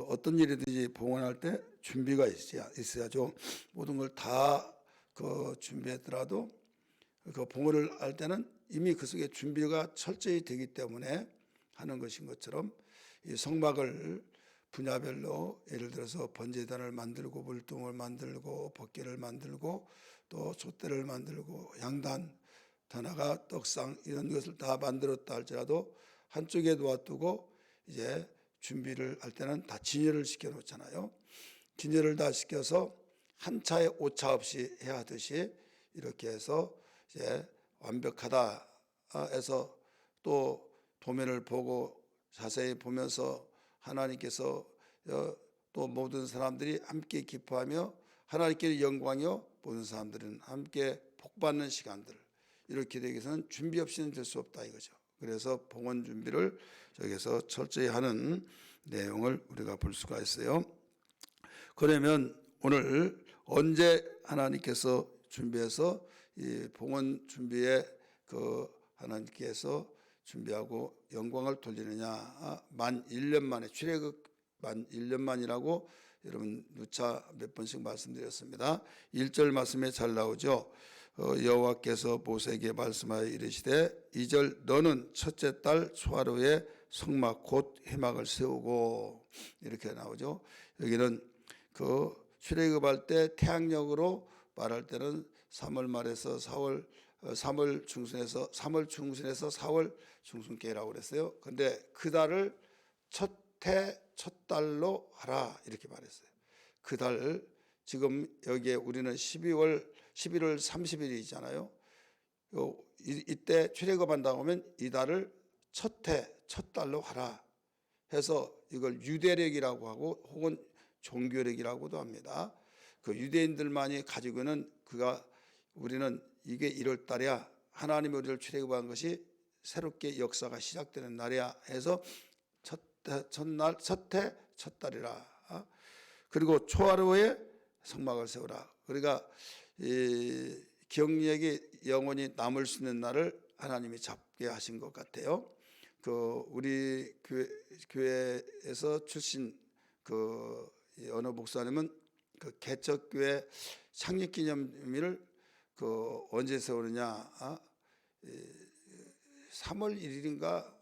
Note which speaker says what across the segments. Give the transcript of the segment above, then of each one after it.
Speaker 1: 어떤 일이든지 봉헌할 때 준비가 있어야죠. 모든 걸 다 준비했더라도 봉헌을 할 때는 이미 그 속에 준비가 철저히 되기 때문에 하는 것인 것처럼 이 성막을 분야별로 예를 들어서 번제단을 만들고 물동을 만들고 법궤를 만들고 또 촛대를 만들고 양단, 다나가, 떡상 이런 것을 다 만들었다 할지라도 한쪽에 놓아두고 이제 준비를 할 때는 다 진열을 시켜 놓잖아요. 진열을 다 시켜서 한 차에 오차 없이 해야 하듯이 이렇게 해서 이제 완벽하다 해서 또 도면을 보고 자세히 보면서 하나님께서 또 모든 사람들이 함께 기뻐하며 하나님께 영광이요 모든 사람들은 함께 복받는 시간들 이렇게 되기 위해서는 준비 없이는 될 수 없다 이거죠. 그래서 봉헌 준비를 저기서 철저히 하는 내용을 우리가 볼 수가 있어요. 그러면 오늘 언제 하나님께서 준비해서 이 봉헌 준비에 하나님께서 준비하고 영광을 돌리느냐. 만 1년 만에 출애굽 만 1년 만이라고 여러분 누차 몇 번씩 말씀드렸습니다. 1절 말씀에 잘 나오죠. 여호와께서 모세에게 말씀하여 이르시되 2절 너는 첫째 달 초하루에 성막 곧 회막을 세우고 이렇게 나오죠. 여기는 출애굽할 때 태양력으로 말할 때는 3월 말에서 3월 중순에서 4월 중순께라고 그랬어요. 근데 그 달을 첫 달로 하라 이렇게 말했어요. 그 달 지금 여기에 우리는 11월 30일이잖아요. 이때 출애굽한다고 하면 이 달을 첫 달로 하라 해서 이걸 유대력이라고 하고 혹은 종교력이라고도 합니다. 그 유대인들만이 가지고 있는 우리는 이게 1월 달이야. 하나님이 우리를 출애굽한 것이 새롭게 역사가 시작되는 날이야 해서 첫날 첫 달이라. 그리고 초하루에 성막을 세우라. 그러니까 이 기억력이 영원히 남을 수 있는 날을 하나님이 잡게 하신 것 같아요. 우리 교회에서 출신 어느 목사님은 개척교회 창립기념일을 언제 세우느냐? 3월 1일인가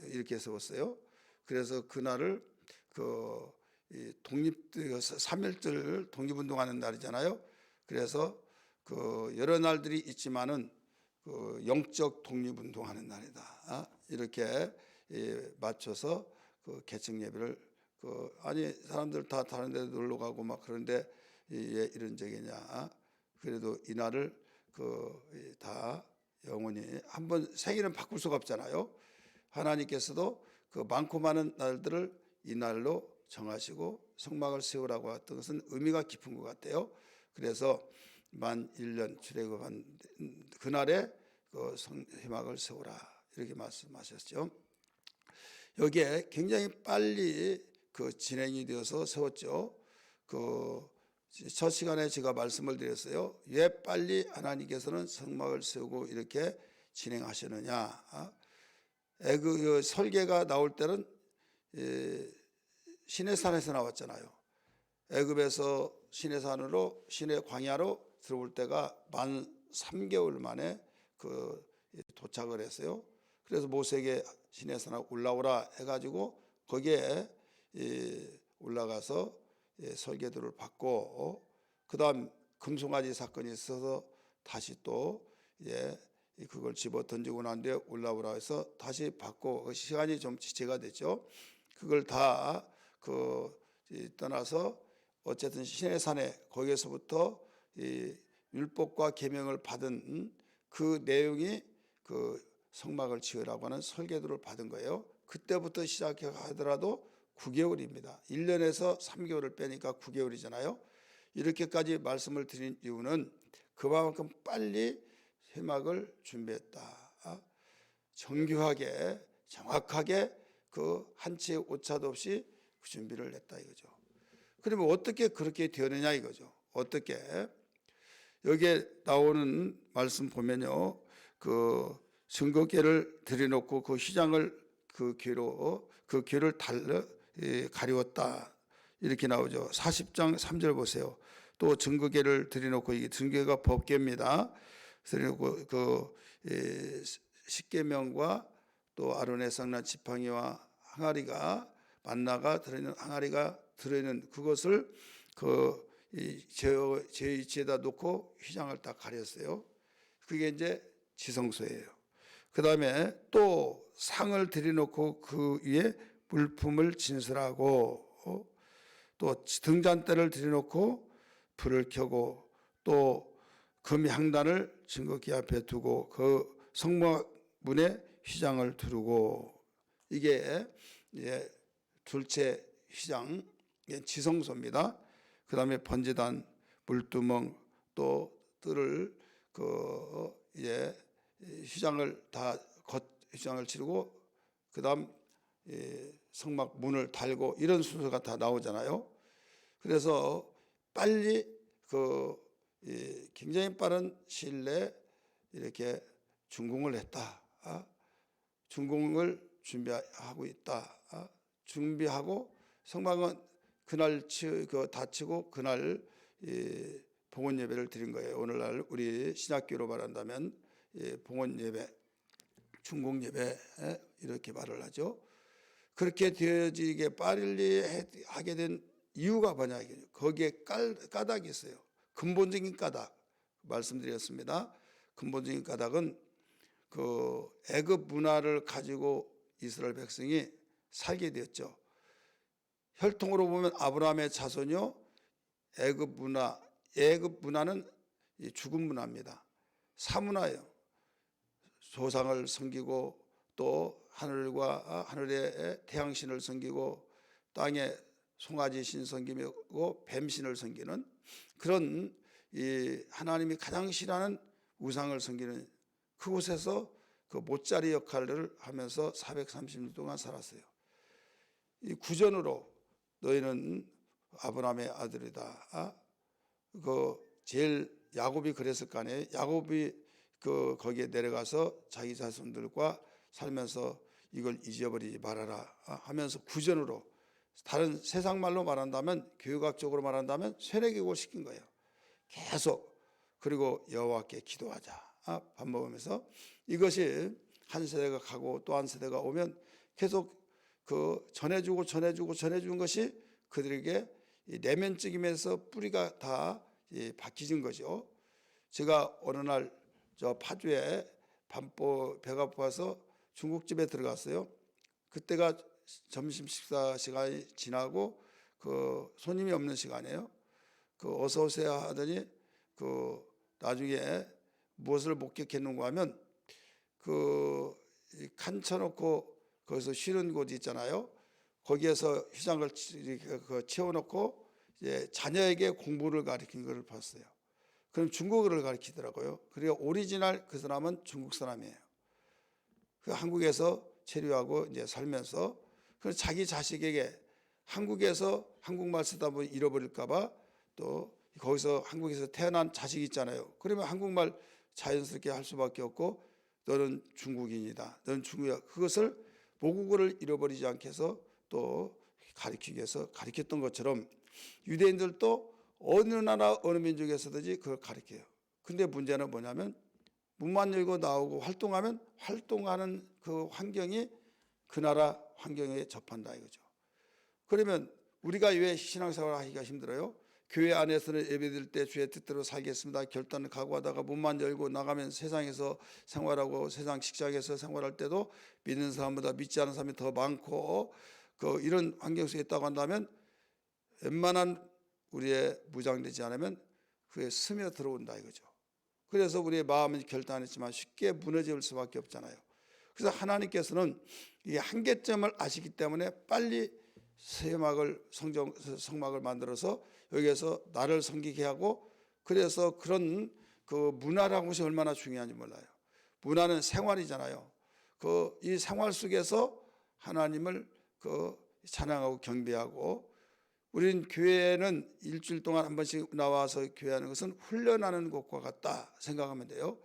Speaker 1: 이렇게 세웠어요. 그래서 그날을 3.1절 독립운동하는 날이잖아요. 그래서 여러 날들이 있지만은 영적 독립운동하는 날이다. 이렇게 맞춰서 개척 예배를 사람들 다 다른 데 놀러 가고 막 그런데 왜 이런 적이냐. 그래도 이 날을 다 영원히 한번 생일은 바꿀 수가 없잖아요. 하나님께서도 많고 많은 날들을 이 날로 정하시고 성막을 세우라고 했던 것은 의미가 깊은 것 같아요. 그래서 만 1년 출애굽한 그날에 성막을 세우라 이렇게 말씀하셨죠. 여기에 굉장히 빨리 진행이 되어서 세웠죠. 첫 시간에 제가 말씀을 드렸어요. 왜 빨리 하나님께서는 성막을 세우고 이렇게 진행하시느냐. 설계가 나올 때는 시내산에서 나왔잖아요. 애굽에서 시내산으로 시내광야로 들어올 때가 만 3개월 만에 도착을 했어요. 그래서 모세에게 시내산에 올라오라 해가지고 거기에 올라가서 설계도를 받고 그다음 금송아지 사건이 있어서 다시 또 그걸 집어 던지고 난 뒤에 올라오라 해서 다시 받고 시간이 좀 지체가 됐죠. 그걸 다 떠나서 어쨌든 시내산에 거기에서부터 이 율법과 계명을 받은 그 내용이 성막을 지으라고 하는 설계도를 받은 거예요. 그때부터 시작해 하더라도 9개월입니다. 1년에서 3개월을 빼니까 9개월이잖아요. 이렇게까지 말씀을 드린 이유는 그만큼 빨리 회막을 준비했다. 정교하게 정확하게 한 치의 오차도 없이 준비를 했다 이거죠. 그러면 어떻게 그렇게 되느냐 이거죠. 어떻게 여기에 나오는 말씀 보면요, 증거궤를 들여놓고 그 휘장을 그 궤를 가리웠다 이렇게 나오죠. 40장 3절 보세요. 또 증거궤를 들여놓고, 이게 증거궤가 법궤입니다. 들여놓고 그 십계명과 또 아론의 쌍난 지팡이와 항아리가 만나가 들어있는 항아리가 들어있는 그것을 그 제 위치에다 놓고 휘장을 딱 가렸어요. 그게 이제 지성소예요. 그 다음에 또 상을 들여놓고 그 위에 물품을 진설하고, 또 등잔대를 들여놓고 불을 켜고, 또 금향단을 증거궤 앞에 두고 그 성막문에 휘장을 두르고, 이게 이제 둘째 휘장, 지성소입니다. 그 다음에 번제단, 물두멍, 또 뜰을 이제 휘장을 다 휘장을 치르고, 그 다음 성막 문을 달고, 이런 순서가 다 나오잖아요. 그래서 빨리 굉장히 빠른 시일 내에 이렇게 준공을 했다. 준공을 준비하고 있다. 준비하고 성막은 그날 다 치고 그날 봉헌 예배를 드린 거예요. 오늘날 우리 신학교로 말한다면 봉헌 예배, 준공 예배 이렇게 말을 하죠. 그렇게 되어지게 빨리 하게 된 이유가 뭐냐, 거기에 까닭이 있어요. 근본적인 까닭 말씀드렸습니다. 근본적인 까닭은 그 애굽 문화를 가지고 이스라엘 백성이 살게 되었죠. 혈통으로 보면 아브라함의 자손이요, 애굽 문화는 죽은 문화입니다. 사문화예요. 조상을 섬기고, 또 하늘의 태양신을 섬기고, 땅에 송아지신 섬기고 뱀신을 섬기는 그런 하나님이 가장 싫어하는 우상을 섬기는 그곳에서 그 못자리 역할을 하면서 430년 동안 살았어요. 이 구전으로 너희는 아브라함의 아들이다. 제일 야곱이 그랬을 거 아니에요. 야곱이 거기에 내려가서 자기 자손들과 살면서 이걸 잊어버리지 말아라 하면서 구전으로, 다른 세상 말로 말한다면, 교육학적으로 말한다면 세례교육을 시킨 거예요. 계속. 그리고 여호와께 기도하자 반복하면서, 이것이 한 세대가 가고 또 한 세대가 오면 계속 전해주는 것이 그들에게 내면적이면서 뿌리가 다 박히진 거죠. 제가 어느 날 저 파주에 배가 고파서 중국집에 들어갔어요. 그때가 점심 식사 시간이 지나고 손님이 없는 시간이에요. 어서 오세요 하더니 나중에 무엇을 목격했는가 하면 칸 쳐놓고 거기서 쉬는 곳이 있잖아요. 거기에서 휘장을 채워놓고 이제 자녀에게 공부를 가르치는 것을 봤어요. 그럼 중국어를 가르치더라고요. 그리고 오리지널 그 사람은 중국 사람이에요. 한국에서 체류하고 이제 살면서 자기 자식에게 한국에서 한국말 쓰다 보면 잃어버릴까봐, 또 거기서 한국에서 태어난 자식이 있잖아요. 그러면 한국말 자연스럽게 할 수밖에 없고, 너는 중국인이다, 너는 중국이야. 그것을 모국어를 잃어버리지 않게 해서 또 가르치기 위해서 가르쳤던 것처럼, 유대인들도 어느 나라 어느 민족에서든지 그걸 가르쳐요. 근데 문제는 뭐냐면, 문만 열고 나오고 활동하면 활동하는 그 환경이 그 나라 환경에 접한다 이거죠. 그러면 우리가 왜 신앙생활을 하기가 힘들어요? 교회 안에서는 예배드릴 때 주의 뜻대로 살겠습니다 결단을 각오하다가 문만 열고 나가면 세상에서 생활하고 세상 직장에서 생활할 때도 믿는 사람보다 믿지 않은 사람이 더 많고, 이런 환경 속에 있다고 한다면 웬만한 우리의 무장되지 않으면 그게 스며들어온다 이거죠. 그래서 우리의 마음은 결단했지만 쉽게 무너질 수밖에 없잖아요. 그래서 하나님께서는 이 한계점을 아시기 때문에 빨리 성막을 만들어서 여기에서 나를 섬기게 하고, 그래서 그런 문화라는 것이 얼마나 중요한지 몰라요. 문화는 생활이잖아요. 이 생활 속에서 하나님을 찬양하고 경배하고, 우리는 교회는 일주일 동안 한 번씩 나와서 교회하는 것은 훈련하는 것과 같다 생각하면 돼요.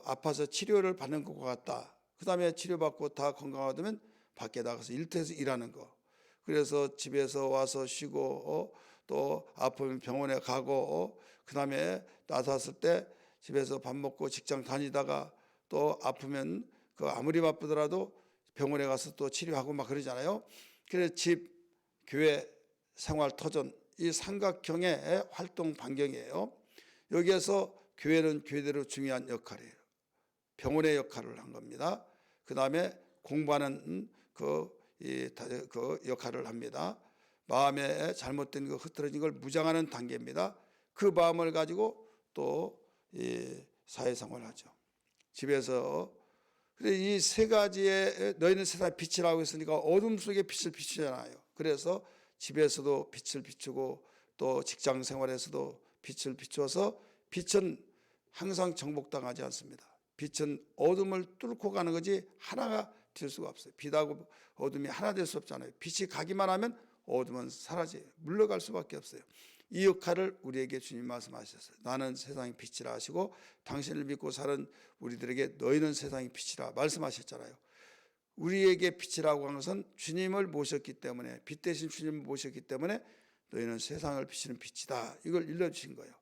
Speaker 1: 아파서 치료를 받는 것과 같다. 그 다음에 치료받고 다 건강하다면 밖에 나가서 일터에서 일하는 거. 그래서 집에서 와서 쉬고 또 아프면 병원에 가고 그다음에 나섰을 때 집에서 밥 먹고 직장 다니다가 또 아프면 그 아무리 바쁘더라도 병원에 가서 또 치료하고 막 그러잖아요. 그래서 집, 교회, 생활, 터전 이 삼각형의 활동 반경이에요. 여기에서 교회는 교회대로 중요한 역할이에요. 병원의 역할을 한 겁니다. 그 다음에 공부하는 그 역할을 합니다. 마음에 잘못된 거 흐트러진 걸 무장하는 단계입니다. 그 마음을 가지고 또 사회생활을 하죠. 집에서. 이 세 가지의 너희는 세상의 빛이라고 했으니까 어둠 속에 빛을 비추잖아요. 그래서 집에서도 빛을 비추고 또 직장 생활에서도 빛을 비추어서 빛은 항상 정복당하지 않습니다. 빛은 어둠을 뚫고 가는 거지 하나가 될 수가 없어요. 빛하고 어둠이 하나 될 수 없잖아요. 빛이 가기만 하면 어둠은 사라져요. 물러갈 수밖에 없어요. 이 역할을 우리에게 주님 말씀하셨어요. 나는 세상의 빛이라 하시고 당신을 믿고 사는 우리들에게 너희는 세상의 빛이라 말씀하셨잖아요. 우리에게 빛이라고 하는 것은 주님을 모셨기 때문에, 빛 대신 주님을 모셨기 때문에 너희는 세상을 비치는 빛이다. 이걸 일러주신 거예요.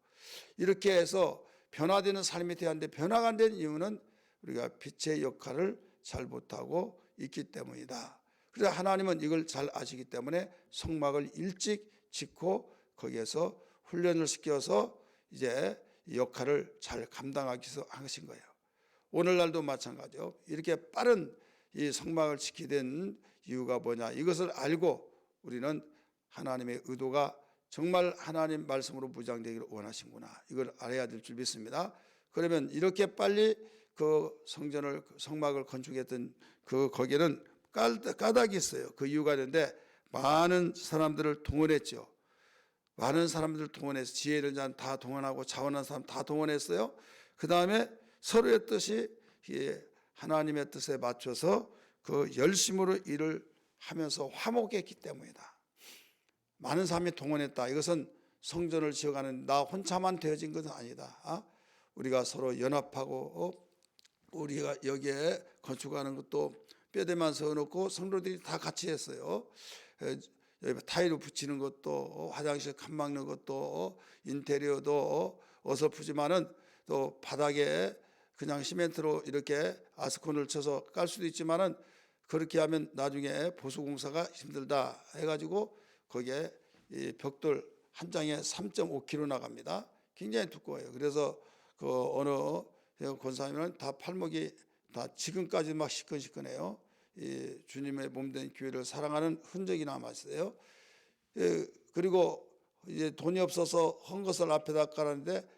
Speaker 1: 이렇게 해서 변화되는 삶이 되어야 하는데 변화가 안 된 이유는 우리가 빛의 역할을 잘 못하고 있기 때문이다. 그래서 하나님은 이걸 잘 아시기 때문에 성막을 일찍 짓고 거기에서 훈련을 시켜서 이제 역할을 잘 감당하기 위해서 하신 거예요. 오늘날도 마찬가지요. 이렇게 빠른 이 성막을 지키게 된 이유가 뭐냐, 이것을 알고 우리는 하나님의 의도가 정말 하나님 말씀으로 무장되기를 원하신구나, 이걸 알아야 될 줄 믿습니다. 그러면 이렇게 빨리 그 성막을 건축했던 거기에는 까닭이 있어요. 그 이유가 있는데 많은 사람들을 동원했죠. 많은 사람들을 동원해서 지혜를 다 동원하고 자원한 사람 다 동원했어요. 그 다음에 서로의 뜻이 하나님의 뜻에 맞춰서 그 열심으로 일을 하면서 화목했기 때문이다. 많은 사람이 동원했다. 이것은 성전을 지어가는 나 혼자만 되어진 것은 아니다. 우리가 서로 연합하고 우리가 여기에 건축하는 것도 뼈대만 세워놓고 성도들이 다 같이 했어요. 타일을 붙이는 것도 화장실 칸 막는 것도 인테리어도 어설프지만은 또 바닥에 그냥 시멘트로 이렇게 아스콘을 쳐서 깔 수도 있지만은 그렇게 하면 나중에 보수공사가 힘들다 해가지고 거기에 이 벽돌 한 장에 3.5kg 나갑니다. 굉장히 두꺼워요. 그래서 그 어느 권사님은 다 팔목이 다 지금까지 막 시큰시큰해요. 이 주님의 몸된 교회를 사랑하는 흔적이 남았어요. 그리고 이제 돈이 없어서 헌 것을 앞에다 깔았는데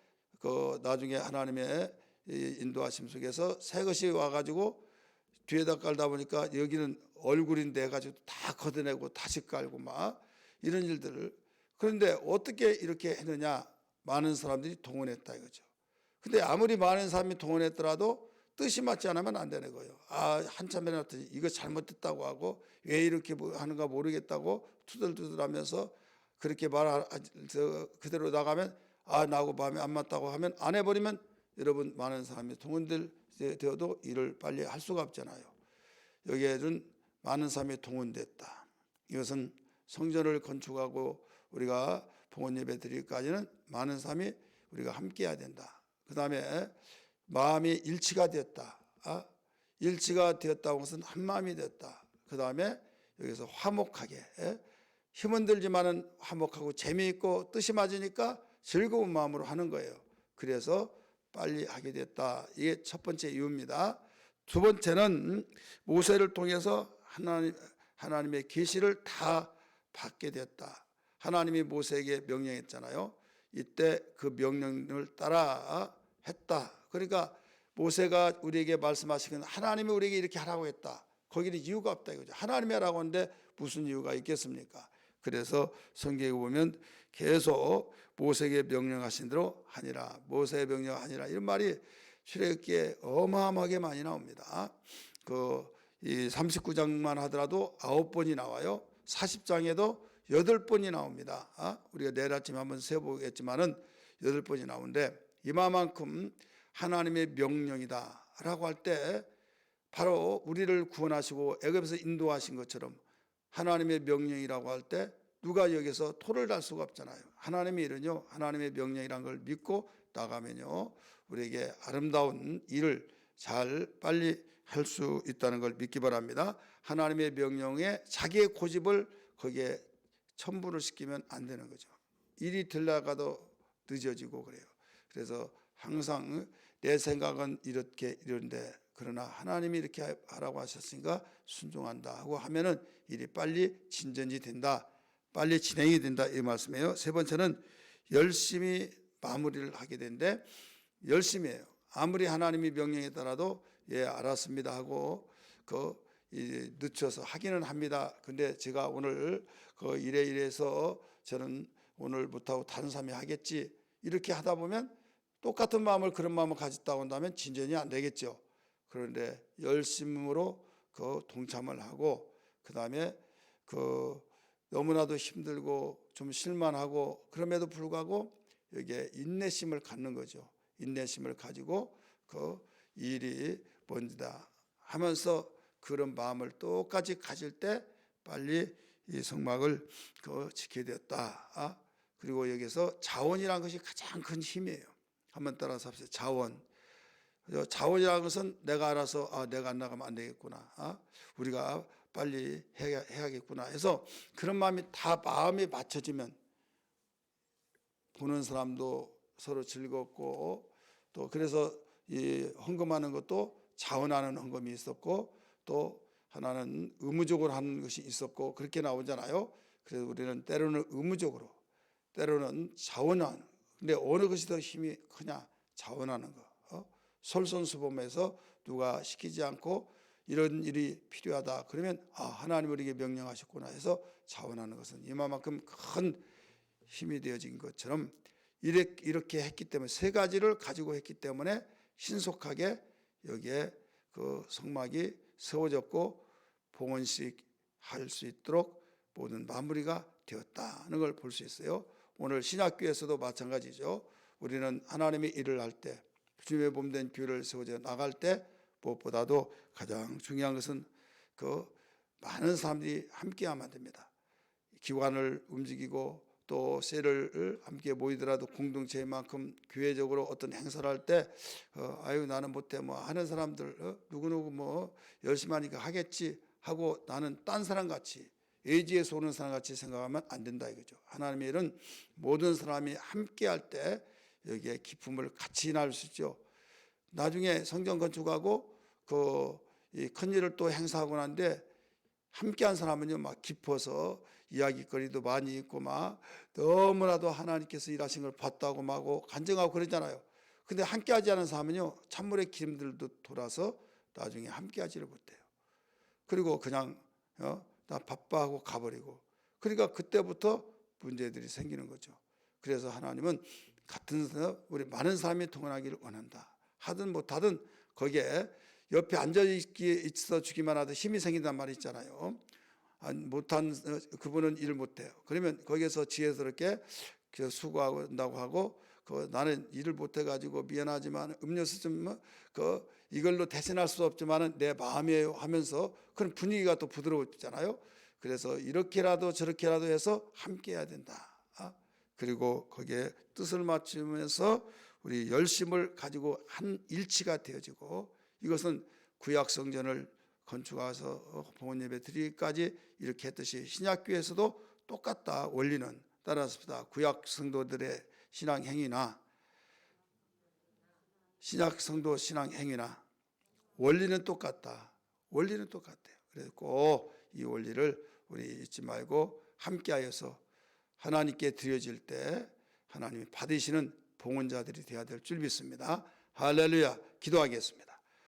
Speaker 1: 그 나중에 하나님의 인도하심 속에서 새 것이 와가지고 뒤에다 깔다 보니까 여기는 얼굴인데 해가지고 다 걷어내고 다시 깔고 막 이런 일들을. 그런데 어떻게 이렇게 했느냐, 많은 사람들이 동원했다 이거죠. 근데 아무리 많은 사람이 동원했더라도 뜻이 맞지 않으면 안 되는 거예요. 한참 해놨더니 이거 잘못됐다고 하고 왜 이렇게 하는가 모르겠다고 투덜투덜하면서 그렇게 그대로 나가면 나하고 마음에 안 맞다고 하면 안 해버리면 여러분 많은 사람이 동원되어도 일을 빨리 할 수가 없잖아요. 여기에는 많은 사람이 동원됐다. 이것은 성전을 건축하고 우리가 봉헌 예배 드리기까지는 많은 사람이 우리가 함께 해야 된다. 그 다음에 마음이 일치가 되었다. 일치가 되었다고 것은 한 마음이 되었다. 그 다음에 여기서 화목하게, 힘은 들지만은 화목하고 재미있고 뜻이 맞으니까 즐거운 마음으로 하는 거예요. 그래서 빨리 하게 됐다. 이게 첫 번째 이유입니다. 두 번째는 모세를 통해서 하나님의 계시를 다 받게 됐다. 하나님이 모세에게 명령했잖아요. 이때 그 명령을 따라 했다. 그러니까 모세가 우리에게 말씀하시긴 하나님이 우리에게 이렇게 하라고 했다. 거기는 이유가 없다 이거죠. 하나님이 하라고 하는데 무슨 이유가 있겠습니까? 그래서 성경에 보면 계속 모세에게 명령하신 대로 하니라, 모세의 명령하니라, 이런 말이 출애굽기에 어마어마하게 많이 나옵니다. 이 39장만 하더라도 9번이 나와요. 40장에도 8번이 나옵니다. 우리가 내일 아침에 한번 세보겠지만은 8번이 나오는데 이만큼 하나님의 명령이다 라고 할 때 바로 우리를 구원하시고 애굽에서 인도하신 것처럼 하나님의 명령이라고 할 때 누가 여기서 토를 달 수가 없잖아요. 하나님의 일은요, 하나님의 명령이란 걸 믿고 나가면요, 우리에게 아름다운 일을 잘 빨리 할 수 있다는 걸 믿기 바랍니다. 하나님의 명령에 자기의 고집을 거기에 첨부를 시키면 안 되는 거죠. 일이 들라가도 늦어지고 그래요. 그래서 항상 내 생각은 이런데 그러나 하나님이 이렇게 하라고 하셨으니까 순종한다 하고 하면은 일이 빨리 진전이 된다, 빨리 진행이 된다, 이 말씀이에요. 세 번째는 열심히 마무리를 하게 되는데, 열심히 해요. 아무리 하나님이 명령에 따라도 예 알았습니다 하고 늦춰서 하기는 합니다. 근데 제가 오늘 이래서 저는 오늘 못하고 다른 사람이 하겠지, 이렇게 하다 보면 똑같은 마음을, 그런 마음을 가졌다 온다면 진전이 안 되겠죠. 그런데 열심으로 동참을 하고, 그 다음에 너무나도 힘들고 좀 실만하고 그럼에도 불구하고 여기에 인내심을 갖는 거죠. 인내심을 가지고 일이 뭔지다 하면서 그런 마음을 똑같이 가질 때 빨리 이 성막을 지켜야 되었다. 그리고 여기서 자원이라는 것이 가장 큰 힘이에요. 한번 따라서 합시다. 자원이라는 것은 내가 알아서 내가 안 나가면 안 되겠구나, 우리가 빨리 해야겠구나 해서 그런 마음이 맞춰지면 보는 사람도 서로 즐겁고, 또 그래서 이 헌금하는 것도 자원하는 헌금이 있었고, 또 하나는 의무적으로 하는 것이 있었고, 그렇게 나오잖아요. 그래서 우리는 때로는 의무적으로, 때로는 자원하는, 근데 어느 것이 더 힘이 크냐? 자원하는 거. 솔선수범해서 누가 시키지 않고 이런 일이 필요하다 그러면 하나님 우리에게 명령하셨구나 해서 자원하는 것은 이만큼 큰 힘이 되어진 것처럼 이렇게 했기 때문에, 세 가지를 가지고 했기 때문에 신속하게 여기에 성막이 세워졌고 봉헌식 할 수 있도록 모든 마무리가 되었다는 걸 볼 수 있어요. 오늘 신약교회에서도 마찬가지죠. 우리는 하나님의 일을 할 때, 주님의 몸된 교회를 세워져 나갈 때 무엇보다도 가장 중요한 것은 많은 사람들이 함께하면 됩니다. 기관을 움직이고 또 셀을 함께 모이더라도 공동체만큼 교회적으로 어떤 행사를 할 때 나는 못해 하는 사람들 누구누구 열심히 하니까 하겠지 하고 나는 딴 사람 같이, 의지에서 오는 사람 같이 생각하면 안 된다 이거죠. 하나님의 일은 모든 사람이 함께 할 때 여기에 기쁨을 같이 나눌 수 있죠. 나중에 성전 건축하고 이 큰 일을 또 행사하고 난데 함께한 사람은요 깊어서 이야기거리도 많이 있고 너무나도 하나님께서 일하신 걸 봤다고 하고 간증하고 그러잖아요. 근데 함께하지 않은 사람은요 찬물의 기름들도 돌아서 나중에 함께하지를 못해요. 그리고 그냥 나 바빠하고 가버리고, 그러니까 그때부터 문제들이 생기는 거죠. 그래서 하나님은 같은 우리 많은 사람이 동원하기를 원한다. 하든 못하든 거기에 옆에 앉아 있어 주기만 하도 힘이 생긴단 말이 있잖아요. 못한 그분은 일을 못해요. 그러면 거기에서 지혜스럽게 수고한다고 하고 나는 일을 못해가지고 미안하지만 음료수 좀 이걸로 대신할 수 없지만 내 마음이에요 하면서 그런 분위기가 또 부드러워지잖아요. 그래서 이렇게라도 저렇게라도 해서 함께 해야 된다. 그리고 거기에 뜻을 맞추면서 우리 열심을 가지고 한 일치가 되어지고, 이것은 구약 성전을 건축해서 봉헌 예배 드리기까지 이렇게 했듯이 신약교회에서도 똑같다. 원리는 따라서 구약 성도들의 신앙 행위나 신약 성도 신앙 행위나 원리는 똑같다. 원리는 똑같아요. 그래서 꼭 이 원리를 우리 잊지 말고 함께하여서 하나님께 드려질 때 하나님이 받으시는 봉헌자들이 되어야 될 줄 믿습니다. 할렐루야. 기도하겠습니다.